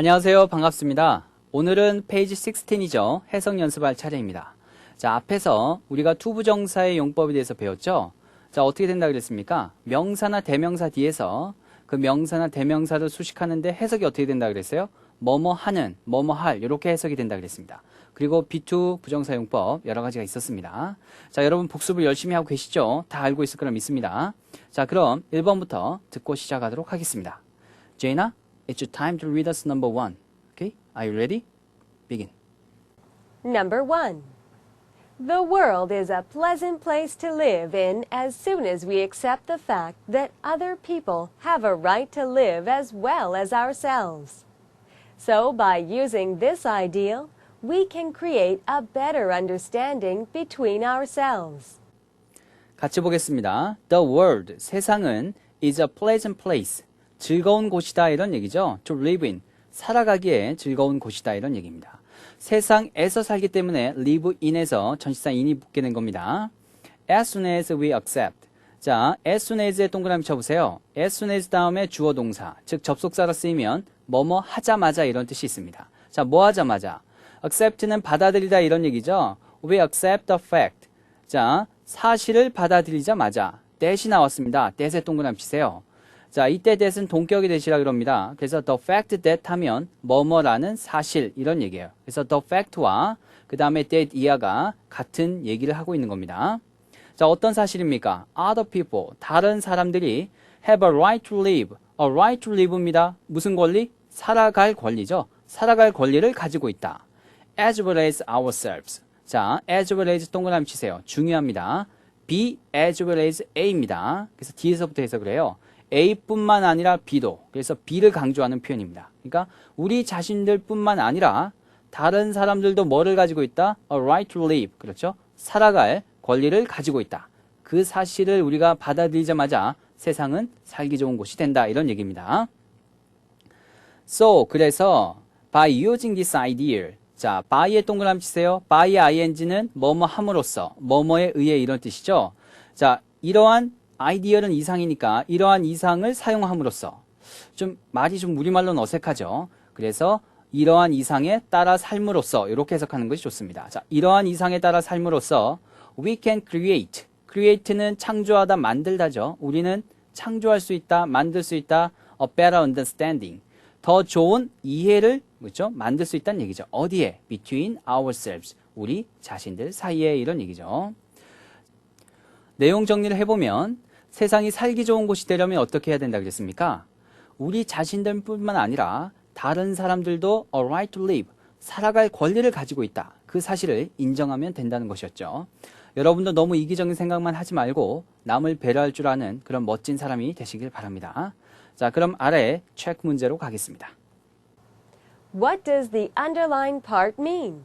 안녕하세요. 반갑습니다. 오늘은 페이지 16이죠. 해석 연습할 차례입니다. 자, 앞에서 우리가 투부정사의 용법에 대해서 배웠죠? 자, 어떻게 된다 그랬습니까? 명사나 대명사 뒤에서 그 명사나 대명사를 수식하는데 해석이 어떻게 된다 그랬어요? 뭐뭐 하는, 뭐뭐 할 이렇게 해석이 된다 그랬습니다. 그리고 B2 부정사 용법 여러 가지가 있었습니다. 자, 여러분 복습을 열심히 하고 계시죠? 다 알고 있을 거라 믿습니다. 자, 그럼 1번부터 듣고 시작하도록 하겠습니다. 제이나, it's your time to read us number 1. Okay? Are you ready? Begin. Number 1. The world is a pleasant place to live in as soon as we accept the fact that other people have a right to live as well as ourselves. So by using this ideal, we can create a better understanding between ourselves. 같이 보겠습니다. The world, 세상은 is a pleasant place. 즐거운 곳이다 이런 얘기죠. To live in, 살아가기에 즐거운 곳이다 이런 얘기입니다. 세상에서 살기 때문에 live in에서 전치사 in이 붙게 된 겁니다. As soon as we accept. 자, as soon as에 동그라미 쳐보세요. as soon as 다음에 주어 동사, 즉 접속사로 쓰이면 뭐뭐 하자마자 이런 뜻이 있습니다. 자, 뭐 하자마자. accept는 받아들이다 이런 얘기죠. We accept the fact. 자, 사실을 받아들이자마자 that이 나왔습니다. that에 동그라미 치세요. 자, 이때 that은 동격이 that이라 그럽니다. 그래서 the fact that 하면 뭐뭐라는 사실 이런 얘기예요. 그래서 the fact와 그 다음에 that 이하가 같은 얘기를 하고 있는 겁니다. 자, 어떤 사실입니까? Other people, 다른 사람들이 have a right to live. a right to live입니다. 무슨 권리? 살아갈 권리죠. 살아갈 권리를 가지고 있다. as well as ourselves. 자, as well as 동그라미 치세요. 중요합니다. be as well as A입니다. 그래서 뒤에서부터 해석을 해요. A뿐만 아니라 B도. 그래서 B를 강조하는 표현입니다. 그러니까 우리 자신들뿐만 아니라 다른 사람들도 뭐를 가지고 있다? A right to live. 그렇죠? 살아갈 권리를 가지고 있다. 그 사실을 우리가 받아들이자마자 세상은 살기 좋은 곳이 된다. 이런 얘기입니다. So, 그래서 by using this ideal. 자, by에 동그라미 치세요. by ing는 뭐뭐 함으로써, 뭐뭐에 의해 이런 뜻이죠. 자, 이러한 아이디어는 이상이니까 이러한 이상을 사용함으로써 좀 말이 좀 우리말로는 어색하죠. 그래서 이러한 이상에 따라 삶으로써 이렇게 해석하는 것이 좋습니다. 자, 이러한 이상에 따라 삶으로써 we can create. create는 창조하다, 만들다죠. 우리는 창조할 수 있다, 만들 수 있다. a better understanding. 더 좋은 이해를 그렇죠? 만들 수 있다는 얘기죠. 어디에? between ourselves. 우리 자신들 사이에 이런 얘기죠. 내용 정리를 해보면 세상이 살기 좋은 곳이 되려면 어떻게 해야 된다 그랬습니까? 우리 자신들뿐만 아니라 다른 사람들도 a right to live, 살아갈 권리를 가지고 있다. 그 사실을 인정하면 된다는 것이었죠. 여러분도 너무 이기적인 생각만 하지 말고 남을 배려할 줄 아는 그런 멋진 사람이 되시길 바랍니다. 자, 그럼 아래 체크 문제로 가겠습니다. What does the underlined part mean?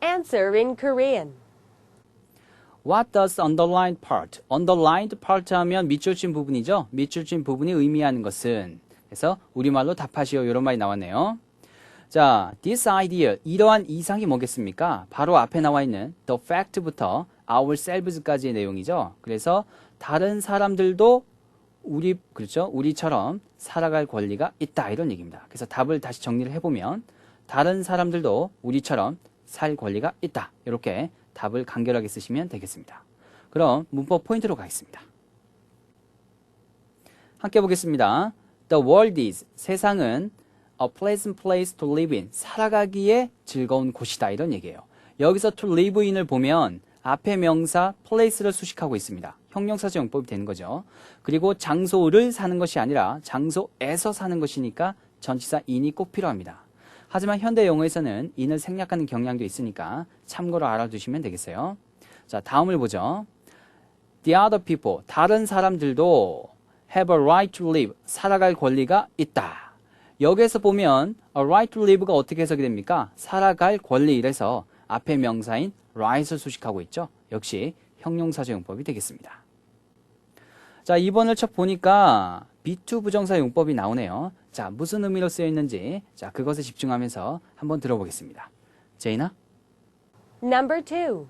Answer in Korean. What does underlined part? underlined part 하면 밑줄 친 부분이죠. 밑줄 친 부분이 의미하는 것은. 그래서 우리말로 답하시오 이런 말이 나왔네요. 자, this idea, 이러한 이상이 뭐겠습니까? 바로 앞에 나와 있는 the fact부터 ourselves까지의 내용이죠. 그래서 다른 사람들도 그렇죠? 우리처럼 살아갈 권리가 있다 이런 얘기입니다. 그래서 답을 다시 정리를 해보면 다른 사람들도 우리처럼 살 권리가 있다. 이렇게 답을 간결하게 쓰시면 되겠습니다. 그럼 문법 포인트로 가겠습니다. 함께 보겠습니다. The world is, 세상은 a pleasant place to live in, 살아가기에 즐거운 곳이다 이런 얘기예요. 여기서 to live in을 보면 앞에 명사 place를 수식하고 있습니다. 형용사적 용법이 되는 거죠. 그리고 장소를 사는 것이 아니라 장소에서 사는 것이니까 전치사 in이 꼭 필요합니다. 하지만 현대 영어에서는 in을 생략하는 경향도 있으니까 참고로 알아두시면 되겠어요. 자, 다음을 보죠. The other people, 다른 사람들도 have a right to live, 살아갈 권리가 있다. 여기에서 보면 a right to live가 어떻게 해석이 됩니까? 살아갈 권리 이래서 앞에 명사인 right을 수식하고 있죠. 역시 형용사적 용법이 되겠습니다. 자, 2번을 척 보니까 B2 부정사 용법이 나오네요. 자, 무슨 의미로 쓰여 있는지 자, 그것에 집중하면서 한번 들어보겠습니다. 제이나? Number 2.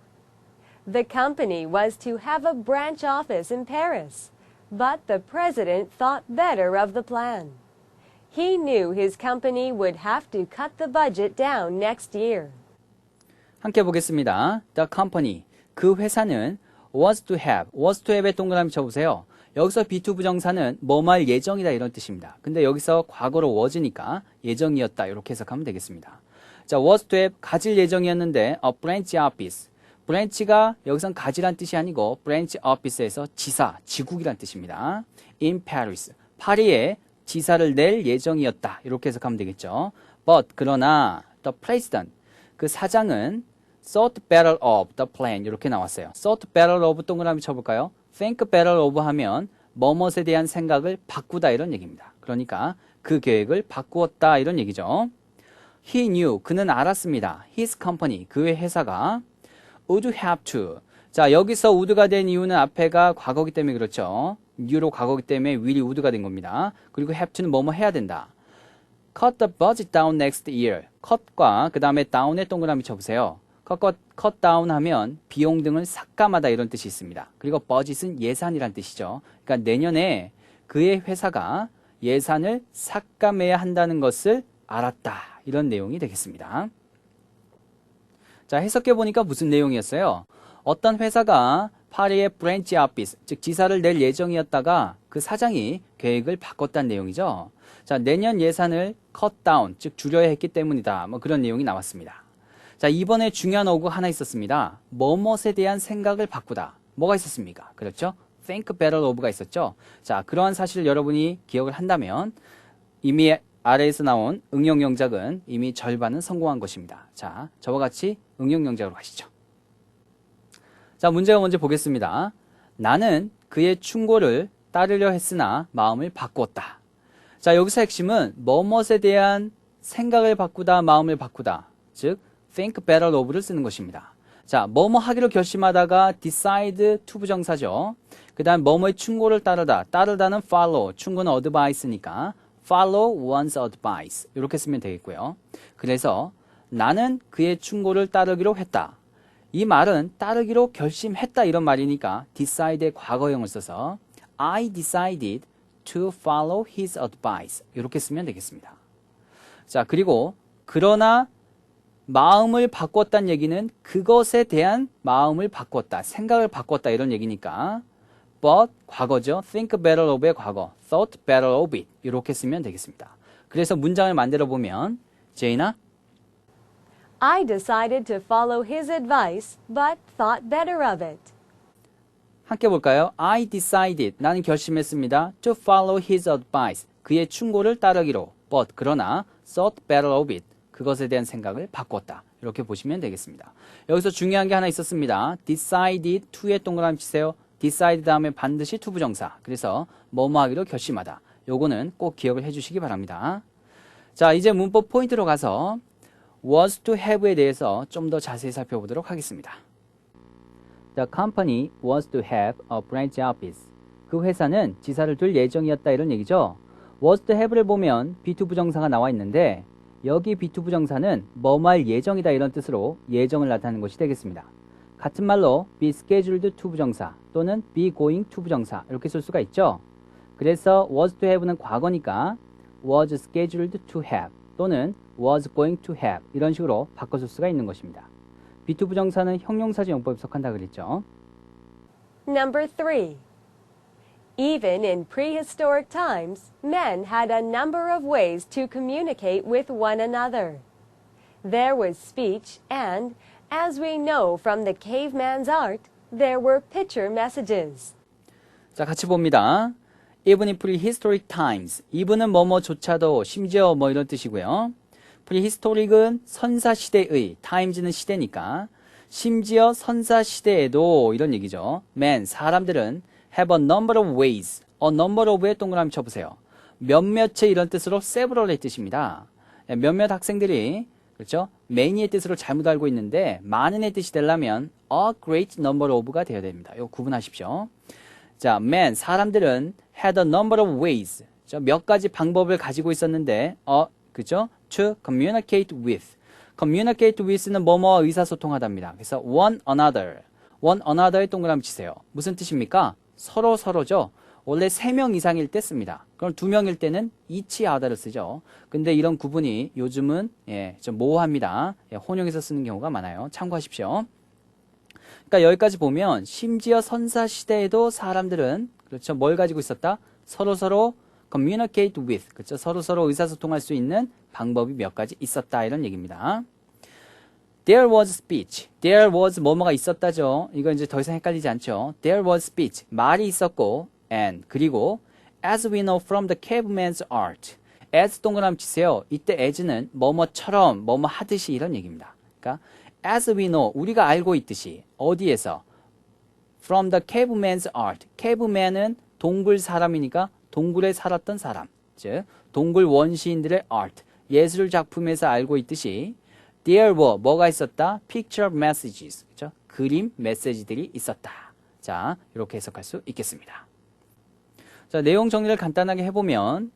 The company was to have a branch office in Paris, but the president thought better of the plan. He knew his company would have to cut the budget down next year. 함께 보겠습니다. The company, 그 회사는 was to have의 동그라미 쳐보세요. 여기서 be2 부정사는 뭐뭐 할 예정이다 이런 뜻입니다. 근데 여기서 과거로 was니까 예정이었다 이렇게 해석하면 되겠습니다. 자, was to have 가질 예정이었는데 a branch office. branch가 여기선 가지란 뜻이 아니고 branch office에서 지사, 지국이란 뜻입니다. in Paris, 파리에 지사를 낼 예정이었다 이렇게 해석하면 되겠죠. But 그러나 the president, 그 사장은 thought better of the plan 이렇게 나왔어요. thought better of 동그라미 쳐볼까요? think better of 하면 뭐뭇에 대한 생각을 바꾸다 이런 얘기입니다. 그러니까 그 계획을 바꾸었다 이런 얘기죠. He knew, 그는 알았습니다. His company, 그의 회사가 would have to. 자, 여기서 would가 된 이유는 앞에가 과거기 때문에 그렇죠. new로 과거기 때문에 will이 would가 된 겁니다. 그리고 have to는 뭐뭐 해야 된다. cut the budget down next year. cut과 그 다음에 down에 동그라미 쳐보세요. cut down 하면 비용 등을 삭감하다 이런 뜻이 있습니다. 그리고 budget은 예산이란 뜻이죠. 그러니까 내년에 그의 회사가 예산을 삭감해야 한다는 것을 알았다. 이런 내용이 되겠습니다. 자, 해석해 보니까 무슨 내용이었어요? 어떤 회사가 파리의 브랜치 오피스, 즉 지사를 낼 예정이었다가 그 사장이 계획을 바꿨다는 내용이죠. 자, 내년 예산을 cut down, 즉 줄여야 했기 때문이다. 뭐 그런 내용이 나왔습니다. 자, 이번에 중요한 어구 하나 있었습니다. 뭐뭇에 대한 생각을 바꾸다. 뭐가 있었습니까? 그렇죠? think better of가 있었죠. 자, 그러한 사실을 여러분이 기억을 한다면 이미 아래에서 나온 응용 영작은 이미 절반은 성공한 것입니다. 자, 저와 같이 응용 영작으로 가시죠. 자, 문제가 먼저 보겠습니다. 나는 그의 충고를 따르려 했으나 마음을 바꾸었다. 자, 여기서 핵심은 뭐뭇에 대한 생각을 바꾸다, 마음을 바꾸다. 즉, think better of를 쓰는 것입니다. 자, 뭐뭐 하기로 결심하다가 decide to 부정사죠. 그 다음 뭐뭐의 충고를 따르다. 따르다는 follow, 충고는 advice니까 follow one's advice 이렇게 쓰면 되겠고요. 그래서 나는 그의 충고를 따르기로 했다. 이 말은 따르기로 결심했다 이런 말이니까 decide의 과거형을 써서 I decided to follow his advice 이렇게 쓰면 되겠습니다. 자, 그리고 그러나 마음을 바꿨다는 얘기는 그것에 대한 마음을 바꿨다, 생각을 바꿨다 이런 얘기니까 but 과거죠. think better of의 과거, thought better of it 이렇게 쓰면 되겠습니다. 그래서 문장을 만들어 보면 제이나 I decided to follow his advice, but thought better of it. 함께 볼까요? I decided, 나는 결심했습니다. to follow his advice, 그의 충고를 따르기로. but, 그러나 thought better of it, 그것에 대한 생각을 바꿨다. 이렇게 보시면 되겠습니다. 여기서 중요한 게 하나 있었습니다. decided to에 동그라미 치세요. decide 다음에 반드시 to 부정사. 그래서 뭐뭐 하기로 결심하다. 요거는 꼭 기억을 해주시기 바랍니다. 자, 이제 문법 포인트로 가서 was to have에 대해서 좀 더 자세히 살펴보도록 하겠습니다. The company was to have a branch office. 그 회사는 지사를 둘 예정이었다 이런 얘기죠. was to have를 보면 be2 부정사가 나와 있는데 여기 be2 부정사는 뭐뭐 할 예정이다 이런 뜻으로 예정을 나타내는 것이 되겠습니다. 같은 말로 be scheduled to 부정사 또는 be going to 부정사 이렇게 쓸 수가 있죠. 그래서 was to have는 과거니까 was scheduled to have 또는 was going to have 이런 식으로 바꿔 쓸 수가 있는 것입니다. be2 부정사는 형용사적 용법에 속한다 그랬죠. Number 3. Even in prehistoric times, men had a number of ways to communicate with one another. There was speech and, as we know from the caveman's art, there were picture messages. 자, 같이 봅니다. Even in prehistoric times. even은 뭐뭐조차도 심지어 뭐 이런 뜻이고요. prehistoric은 선사시대의, times는 시대니까 심지어 선사시대에도 이런 얘기죠. men, 사람들은 have a number of ways. a number of의 동그라미 쳐보세요. 몇몇의 이런 뜻으로 several의 뜻입니다. 몇몇 학생들이 그렇죠? many의 뜻으로 잘못 알고 있는데 많은의 뜻이 되려면 a great number of가 되어야 됩니다. 이거 구분하십시오. 자, men, 사람들은 had a number of ways. 몇 가지 방법을 가지고 있었는데 그죠? to communicate with. communicate with는 뭐뭐와 의사소통하답니다. 그래서 one another의 동그라미 치세요. 무슨 뜻입니까? 서로죠. 원래 3명 이상일 때 씁니다. 그럼 두 명일 때는 each other를 쓰죠. 근데 이런 구분이 요즘은 좀 모호합니다. 혼용해서 쓰는 경우가 많아요. 참고하십시오. 그러니까 여기까지 보면 심지어 선사 시대에도 사람들은 그렇죠. 뭘 가지고 있었다? 서로 communicate with, 그렇죠. 서로 의사소통할 수 있는 방법이 몇 가지 있었다 이런 얘기입니다. There was speech. There was 뭐뭐가 있었다죠. 이거 이제 더 이상 헷갈리지 않죠. There was speech. 말이 있었고 and 그리고 as we know from the caveman's art. as 동그라미 치세요. 이때 as는 뭐뭐처럼 뭐뭐 하듯이 이런 얘기입니다. 그러니까 as we know 우리가 알고 있듯이 어디에서 from the caveman's art. caveman은 동굴 사람이니까 동굴에 살았던 사람. 즉 동굴 원시인들의 art. 예술 작품에서 알고 있듯이 there were 뭐가 있었다? picture messages. 그렇죠? 그림 메시지들이 있었다. 자, 이렇게 해석할 수 있겠습니다. 자, 내용 정리를 간단하게 해보면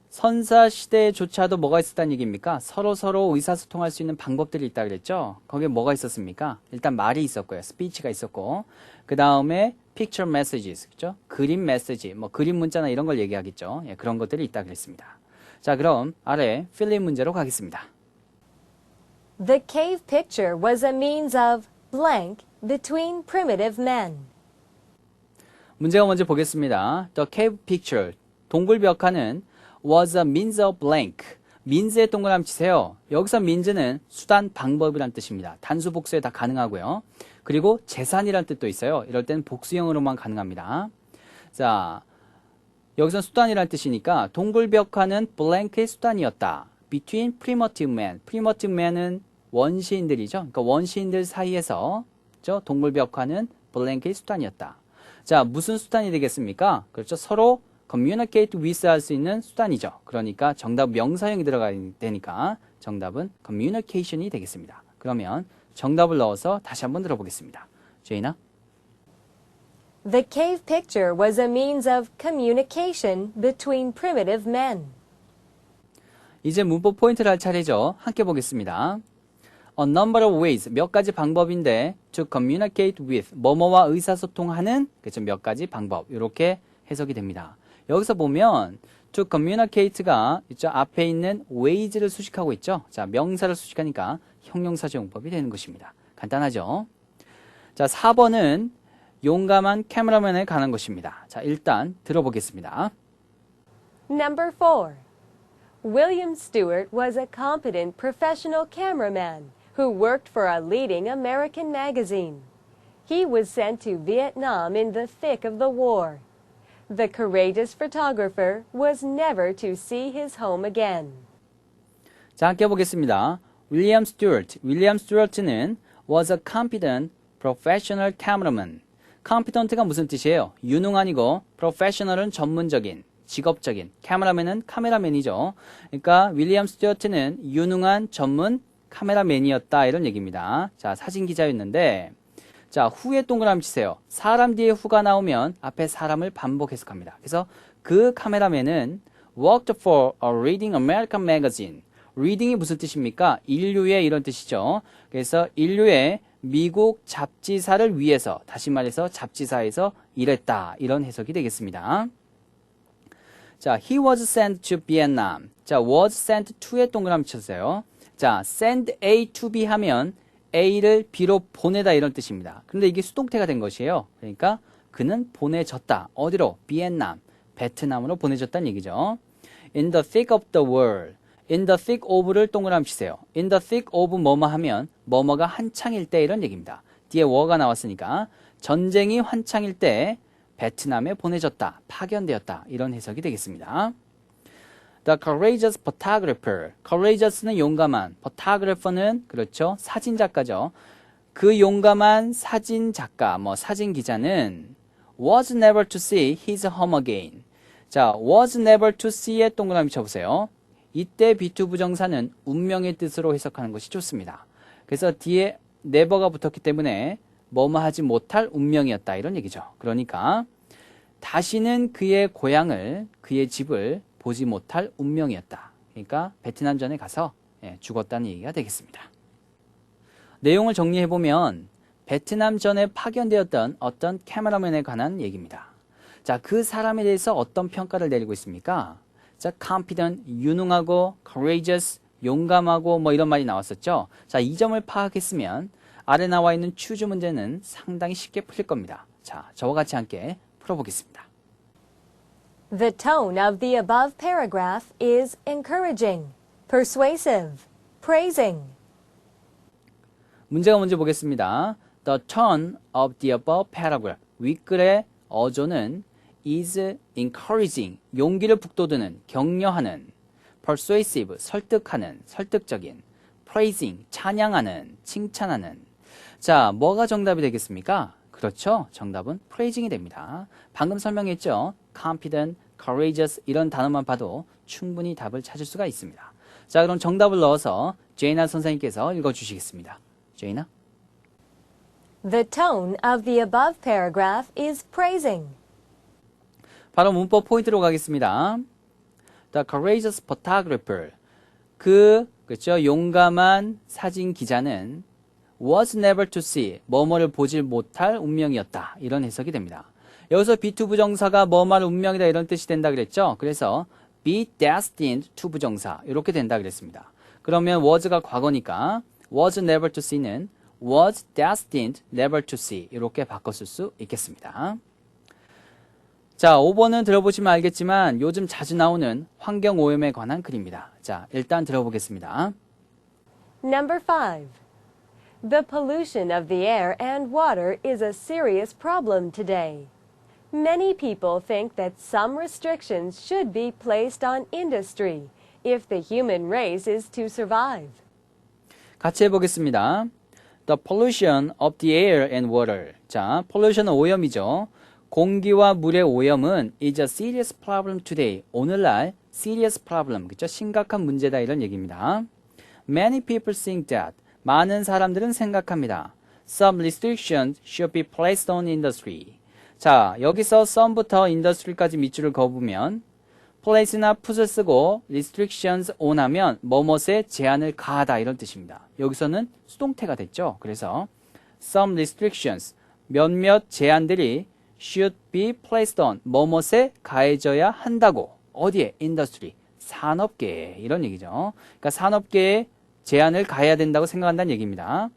선사 시대조차도 뭐가 있었다는 얘기입니까? 서로 의사소통할 수 있는 방법들이 있다 그랬죠? 거기에 뭐가 있었습니까? 일단 말이 있었고요. 스피치가 있었고 그 다음에 picture messages, 그렇죠? 그림 메시지, 뭐 그림 문자나 이런 걸 얘기하겠죠. 예, 그런 것들이 있다 그랬습니다. 자, 그럼 아래 필링 문제로 가겠습니다. The cave picture was a means of blank between primitive men. 문제가 먼저 보겠습니다. The cave picture, 동굴 벽화는 was a means of blank. means에 동그라미 치세요. 여기서 means는 수단, 방법이란 뜻입니다. 단수, 복수에 다 가능하고요. 그리고 재산이란 뜻도 있어요. 이럴 때는 복수형으로만 가능합니다. 자, 여기서 수단이란 뜻이니까 동굴 벽화는 blank의 수단이었다. between primitive men. primitive men은 원시인들이죠. 그러니까 원시인들 사이에서 동굴 벽화는 blank의 수단이었다. 자, 무슨 수단이 되겠습니까? 그렇죠. 서로 communicate with 할 수 있는 수단이죠. 그러니까 정답 명사형이 들어가야 되니까 정답은 communication이 되겠습니다. 그러면 정답을 넣어서 다시 한번 들어보겠습니다. 제이나? The cave picture was a means of communication between primitive men. 이제 문법 포인트를 할 차례죠. 함께 보겠습니다. A number of ways, 몇 가지 방법인데 to communicate with, 뭐뭐와 의사소통하는 그쵸, 몇 가지 방법 이렇게 해석이 됩니다. 여기서 보면 to communicate가 있죠, 앞에 있는 ways를 수식하고 있죠. 자, 명사를 수식하니까 형용사적 용법이 되는 것입니다. 간단하죠? 자, 4번은 용감한 카메라맨에 관한 것입니다. 자, 일단 들어보겠습니다. Number 4. William Stewart was a competent professional cameraman who worked for a leading American magazine. He was sent to Vietnam in the thick of the war. The courageous photographer was never to see his home again. 자, 함께 보겠습니다. 윌리엄 스튜어트는 was a competent professional cameraman. competent가 무슨 뜻이에요? 유능한이고 professional은 전문적인, 직업적인, cameraman은 카메라맨이죠. 그러니까 윌리엄 스튜어트는 유능한 전문 카메라맨이었다 이런 얘기입니다. 자, 사진 기자였는데 자, 후에 동그라미 치세요. 사람 뒤에 후가 나오면 앞에 사람을 반복 해석합니다. 그래서 그 카메라맨은 worked for a leading American magazine. reading이 무슨 뜻입니까? 인류의 이런 뜻이죠. 그래서 인류의 미국 잡지사를 위해서, 다시 말해서 잡지사에서 일했다. 이런 해석이 되겠습니다. 자, he was sent to Vietnam. 자, was sent to에 동그라미 쳤어요. 자, send A to B 하면 A를 B로 보내다 이런 뜻입니다. 그런데 이게 수동태가 된 것이에요. 그러니까 그는 보내졌다. 어디로? 비엔남, 베트남으로 보내졌다는 얘기죠. In the thick of the war. In the thick of를 동그라미 치세요. In the thick of 뭐뭐 하면 뭐뭐가 한창일 때 이런 얘기입니다. 뒤에 war가 나왔으니까 전쟁이 한창일 때 베트남에 보내졌다, 파견되었다 이런 해석이 되겠습니다. The courageous photographer. courageous는 용감한, photographer는 그렇죠, 사진작가죠. 그 용감한 사진작가, 사진 기자는 was never to see his home again. 자, was never to see에 동그라미 쳐보세요. 이때 B2 부정사는 운명의 뜻으로 해석하는 것이 좋습니다. 그래서 뒤에 never가 붙었기 때문에 뭐뭐 하지 못할 운명이었다 이런 얘기죠. 그러니까 다시는 그의 고향을, 그의 집을 보지 못할 운명이었다. 그러니까 베트남전에 가서 죽었다는 얘기가 되겠습니다. 내용을 정리해보면 베트남전에 파견되었던 어떤 카메라맨에 관한 얘기입니다. 자, 그 사람에 대해서 어떤 평가를 내리고 있습니까? 자, confident, 유능하고, courageous, 용감하고 뭐 이런 말이 나왔었죠. 자, 이 점을 파악했으면 아래 나와 있는 choose 문제는 상당히 쉽게 풀릴 겁니다. 자, 저와 같이 함께 풀어보겠습니다. The tone of the above paragraph is encouraging, persuasive, praising. 문제가 먼저 보겠습니다. The tone of the above paragraph. 윗글의 어조는 is encouraging, 용기를 북돋우는, 격려하는, persuasive, 설득하는, 설득적인, praising, 찬양하는, 칭찬하는. 자, 뭐가 정답이 되겠습니까? 그렇죠. 정답은 praising이 됩니다. 방금 설명했죠. confident, courageous 이런 단어만 봐도 충분히 답을 찾을 수가 있습니다. 자, 그럼 정답을 넣어서 제이나 선생님께서 읽어주시겠습니다. 제이나? The tone of the above paragraph is praising. 바로 문법 포인트로 가겠습니다. The courageous photographer. 그렇죠. 용감한 사진 기자는 was never to see. 뭐뭐를 보질 못할 운명이었다. 이런 해석이 됩니다. 여기서 be to 부정사가 뭐뭐할 운명이다 이런 뜻이 된다 그랬죠. 그래서 be destined to 부정사 이렇게 된다 그랬습니다. 그러면 was가 과거니까 was never to see는 was destined never to see 이렇게 바꿨을 수 있겠습니다. 자, 5번은 들어보시면 알겠지만 요즘 자주 나오는 환경오염에 관한 글입니다. 자, 일단 들어보겠습니다. Number 5. The pollution of the air and water is a serious problem today. Many people think that some restrictions should be placed on industry if the human race is to survive. 같이 해보겠습니다. The pollution of the air and water. 자, pollution은 오염이죠. 공기와 물의 오염은 is a serious problem today. 오늘날 serious problem, 그렇죠? 심각한 문제다 이런 얘기입니다. Many people think that. 많은 사람들은 생각합니다. Some restrictions should be placed on industry. 자, 여기서 some부터 industry까지 밑줄을 그어보면 place나 put을 쓰고 restrictions on 하면 뭐뭇에 제한을 가하다 이런 뜻입니다. 여기서는 수동태가 됐죠. 그래서 some restrictions, 몇몇 제한들이 should be placed on, 뭐뭇에 가해져야 한다고. 어디에? industry, 산업계에 이런 얘기죠. 그러니까 산업계에 제한을 가해야 된다고 생각한다는 얘기입니다.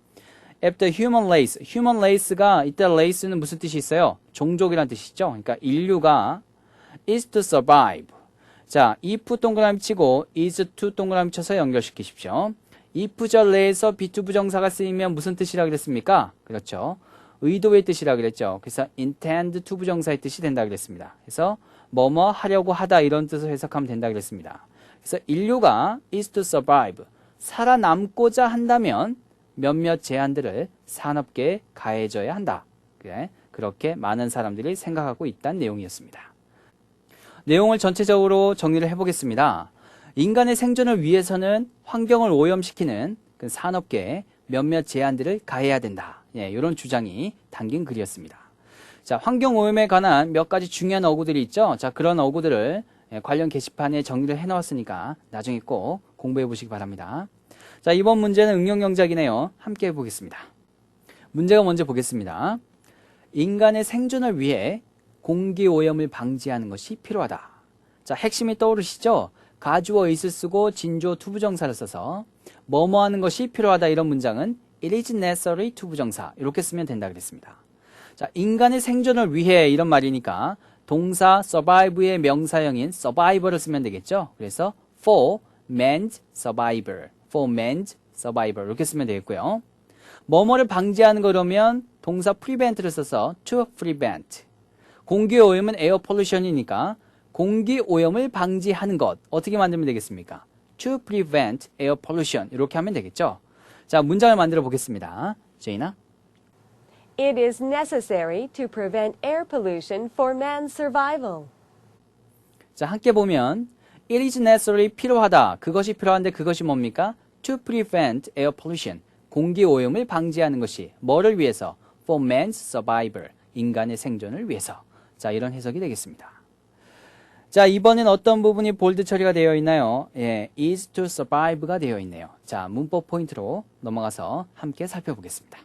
If the human race, human race가 이때 race는 무슨 뜻이 있어요? 종족이란 뜻이죠. 그러니까 인류가 is to survive. 자, if 동그라미 치고 is to 동그라미 쳐서 연결시키십시오. if 절레에서 be to 부정사가 쓰이면 무슨 뜻이라 그랬습니까? 그렇죠. 의도의 뜻이라 그랬죠. 그래서 intend to 부정사의 뜻이 된다 그랬습니다. 그래서 뭐뭐 하려고 하다 이런 뜻을 해석하면 된다 그랬습니다. 그래서 인류가 is to survive. 살아남고자 한다면 몇몇 제한들을 산업계에 가해져야 한다. 그렇게 많은 사람들이 생각하고 있다는 내용이었습니다. 내용을 전체적으로 정리를 해보겠습니다. 인간의 생존을 위해서는 환경을 오염시키는 그 산업계에 몇몇 제한들을 가해야 된다. 이런 주장이 담긴 글이었습니다. 자, 환경오염에 관한 몇 가지 중요한 어구들이 있죠. 자, 그런 어구들을 관련 게시판에 정리를 해놓았으니까 나중에 꼭 공부해 보시기 바랍니다. 자, 이번 문제는 응용영작이네요. 함께 해보겠습니다. 문제가 먼저 보겠습니다. 인간의 생존을 위해 공기오염을 방지하는 것이 필요하다. 자, 핵심이 떠오르시죠? 가주어 is을 쓰고 진조 to 부정사를 써서 뭐뭐 하는 것이 필요하다 이런 문장은 it is necessary to 부정사 이렇게 쓰면 된다 그랬습니다. 자, 인간의 생존을 위해 이런 말이니까 동사 survive의 명사형인 survivor를 쓰면 되겠죠. 그래서 for man's survival, for man's survival 이렇게 쓰면 되겠고요. 뭐뭐를 방지하는 거라면 동사 prevent를 써서 to prevent. 공기오염은 air pollution이니까 공기오염을 방지하는 것 어떻게 만들면 되겠습니까? to prevent air pollution 이렇게 하면 되겠죠. 자, 문장을 만들어 보겠습니다. 제이나. It is necessary to prevent air pollution for man's survival. 자, 함께 보면 it is necessary 필요하다. 그것이 필요한데 그것이 뭡니까? to prevent air pollution. 공기오염을 방지하는 것이 뭐를 위해서? for man's survival. 인간의 생존을 위해서. 자, 이런 해석이 되겠습니다. 자, 이번엔 어떤 부분이 볼드 처리가 되어 있나요? 예, is to survive가 되어 있네요. 자, 문법 포인트로 넘어가서 함께 살펴보겠습니다.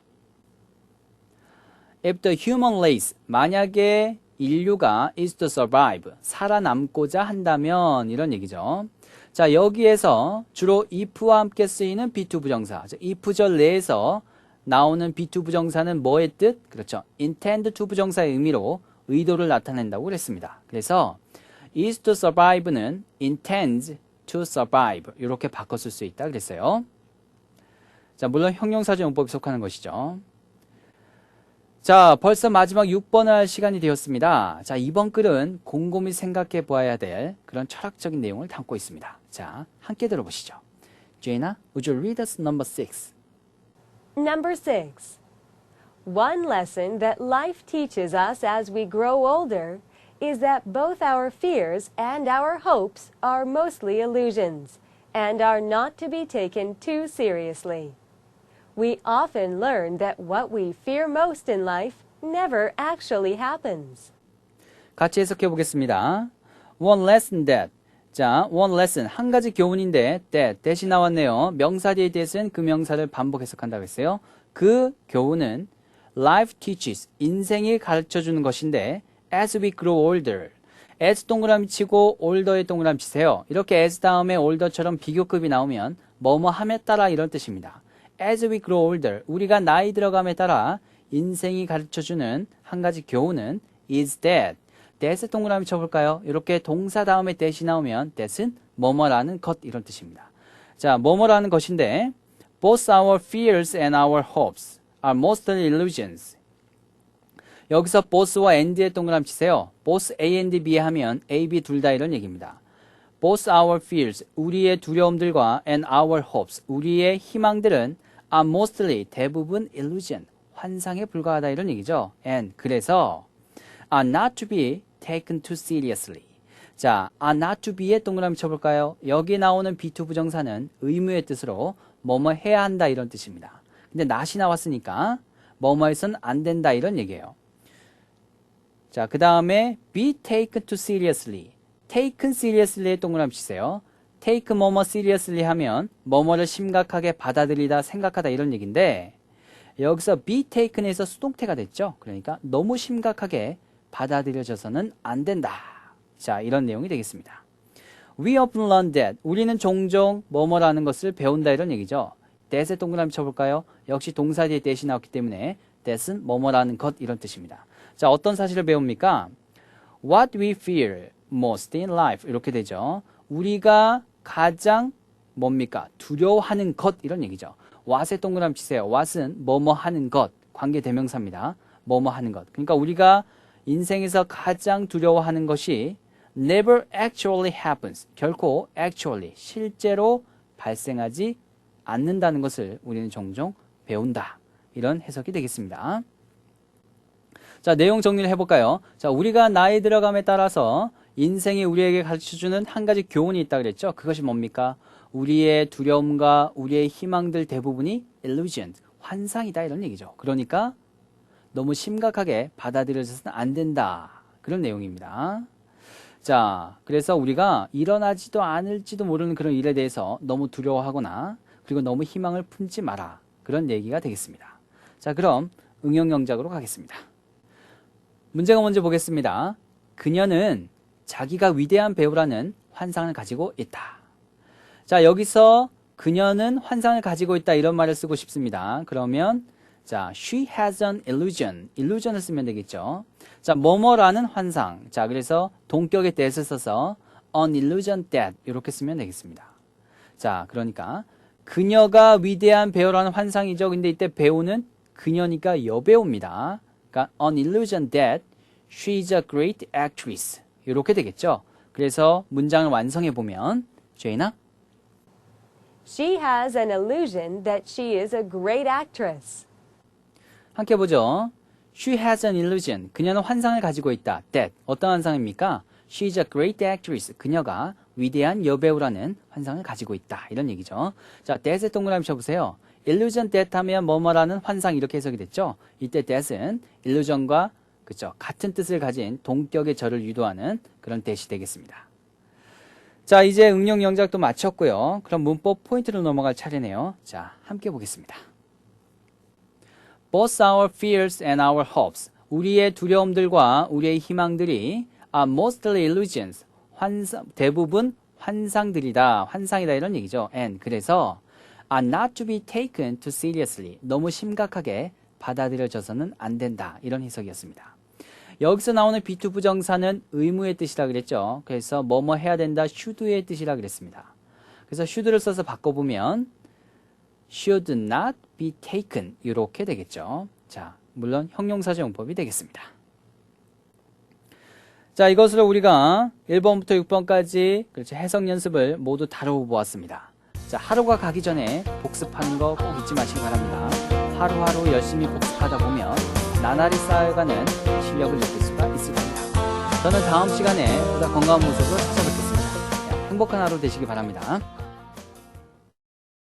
If the human race, 만약에 인류가 is to survive, 살아남고자 한다면 이런 얘기죠. 자, 여기에서 주로 if와 함께 쓰이는 be2 부정사, if절 내에서 나오는 be2 부정사는 뭐의 뜻? 그렇죠. intend to 부정사의 의미로 의도를 나타낸다고 그랬습니다. 그래서 is to survive는 intends to survive 이렇게 바꿔 쓸 수 있다 그랬어요. 자, 물론 형용사적 용법에 속하는 것이죠. 자, 벌써 마지막 6번을 할 시간이 되었습니다. 자, 이번 글은 곰곰이 생각해 보아야 될 그런 철학적인 내용을 담고 있습니다. 자, 함께 들어보시죠. Jaina, would you read us number 6? Number 6. One lesson that life teaches us as we grow older is that both our fears and our hopes are mostly illusions and are not to be taken too seriously. We often learn that what we fear most in life never actually happens. 같이 해석해 보겠습니다. One lesson that. 자, one lesson. 한 가지 교훈인데, that이 나왔네요. 명사 뒤에 that은 그 명사를 반복 해석한다고 했어요. 그 교훈은 life teaches. 인생이 가르쳐 주는 것인데, as we grow older. as 동그라미 치고 older에 동그라미 치세요. 이렇게 as 다음에 older처럼 비교급이 나오면 뭐뭐 함에 따라 이런 뜻입니다. As we grow older, 우리가 나이 들어감에 따라 인생이 가르쳐주는 한 가지 교훈은 is that. that에 동그라미 쳐볼까요? 이렇게 동사 다음에 that이 나오면 that은 뭐뭐라는 것 이런 뜻입니다. 자, 뭐뭐라는 것인데 both our fears and our hopes are mostly illusions. 여기서 both와 and에 동그라미 치세요. both A and B 하면 A, B 둘 다 이런 얘기입니다. Both our fears, 우리의 두려움들과 and our hopes, 우리의 희망들은 are mostly, 대부분 illusion, 환상에 불과하다 이런 얘기죠. and, 그래서 are not to be taken too seriously. 자, are not to be에 동그라미 쳐볼까요? 여기 나오는 be2 부정사는 의무의 뜻으로 뭐뭐 해야 한다 이런 뜻입니다. 근데 not이 나왔으니까 뭐뭐해서는 안 된다 이런 얘기예요. 자, 그 다음에 be taken too seriously. taken seriously에 동그라미 치세요. take 뭐뭐 seriously 하면 뭐뭐를 심각하게 받아들이다, 생각하다 이런 얘기인데 여기서 be taken에서 수동태가 됐죠. 그러니까 너무 심각하게 받아들여져서는 안 된다. 자, 이런 내용이 되겠습니다. We often learn that. 우리는 종종 뭐뭐라는 것을 배운다 이런 얘기죠. that에 동그라미 쳐볼까요? 역시 동사 뒤에 that이 나왔기 때문에 that은 뭐뭐라는 것 이런 뜻입니다. 자, 어떤 사실을 배웁니까? What we fear most in life 이렇게 되죠. 우리가 가장 뭡니까? 두려워하는 것 이런 얘기죠. what에 동그라미 치세요. what은 뭐뭐 하는 것, 관계 대명사입니다. 뭐뭐 하는 것. 그러니까 우리가 인생에서 가장 두려워하는 것이 never actually happens. 결코 actually, 실제로 발생하지 않는다는 것을 우리는 종종 배운다. 이런 해석이 되겠습니다. 자, 내용 정리를 해볼까요? 자, 우리가 나이 들어감에 따라서 인생이 우리에게 가르쳐주는 한 가지 교훈이 있다 그랬죠? 그것이 뭡니까? 우리의 두려움과 우리의 희망들 대부분이 illusion, 환상이다 이런 얘기죠. 그러니까 너무 심각하게 받아들여져서는 안 된다. 그런 내용입니다. 자, 그래서 우리가 일어나지도 않을지도 모르는 그런 일에 대해서 너무 두려워하거나 그리고 너무 희망을 품지 마라. 그런 얘기가 되겠습니다. 자, 그럼 응용 영작으로 가겠습니다. 문제가 먼저 보겠습니다. 그녀는 자기가 위대한 배우라는 환상을 가지고 있다. 자, 여기서 그녀는 환상을 가지고 있다 이런 말을 쓰고 싶습니다. 그러면 자, she has an illusion. illusion을 쓰면 되겠죠. 자, 뭐뭐라는 환상. 자, 그래서 동격의 that을 써서 an illusion that 이렇게 쓰면 되겠습니다. 자, 그러니까 그녀가 위대한 배우라는 환상이죠. 근데 이때 배우는 그녀니까 여배우입니다. 그러니까 an illusion that she is a great actress. 이렇게 되겠죠. 그래서 문장을 완성해 보면 제이나 She has an illusion that she is a great actress. 함께 보죠. She has an illusion. 그녀는 환상을 가지고 있다. That. 어떤 환상입니까? She is a great actress. 그녀가 위대한 여배우라는 환상을 가지고 있다. 이런 얘기죠. 자, that에 동그라미 쳐보세요. illusion that 하면 뭐뭐라는 환상 이렇게 해석이 됐죠. 이때 that은 illusion과 그쵸, 같은 뜻을 가진 동격의 절을 유도하는 그런 that이 되겠습니다. 자, 이제 응용 영작도 마쳤고요. 그럼 문법 포인트로 넘어갈 차례네요. 자, 함께 보겠습니다. Both our fears and our hopes. 우리의 두려움들과 우리의 희망들이 are mostly illusions. 대부분 환상들이다. 환상이다 이런 얘기죠. And 그래서 are not to be taken too seriously. 너무 심각하게 받아들여져서는 안 된다. 이런 해석이었습니다. 여기서 나오는 be2 부정사는 의무의 뜻이라 그랬죠. 그래서 뭐뭐 해야 된다. should의 뜻이라 그랬습니다. 그래서 should를 써서 바꿔보면 should not be taken 이렇게 되겠죠. 자, 물론 형용사적 용법이 되겠습니다. 자, 이것으로 우리가 1번부터 6번까지 그렇죠. 해석 연습을 모두 다뤄보았습니다. 자, 하루가 가기 전에 복습하는 거 꼭 잊지 마시기 바랍니다. 하루하루 열심히 복습하다 보면 나날이 쌓여가는 실력을 느낄 수가 있을 겁니다. 저는 다음 시간에 보다 건강한 모습으로 찾아뵙겠습니다. 행복한 하루 되시기 바랍니다.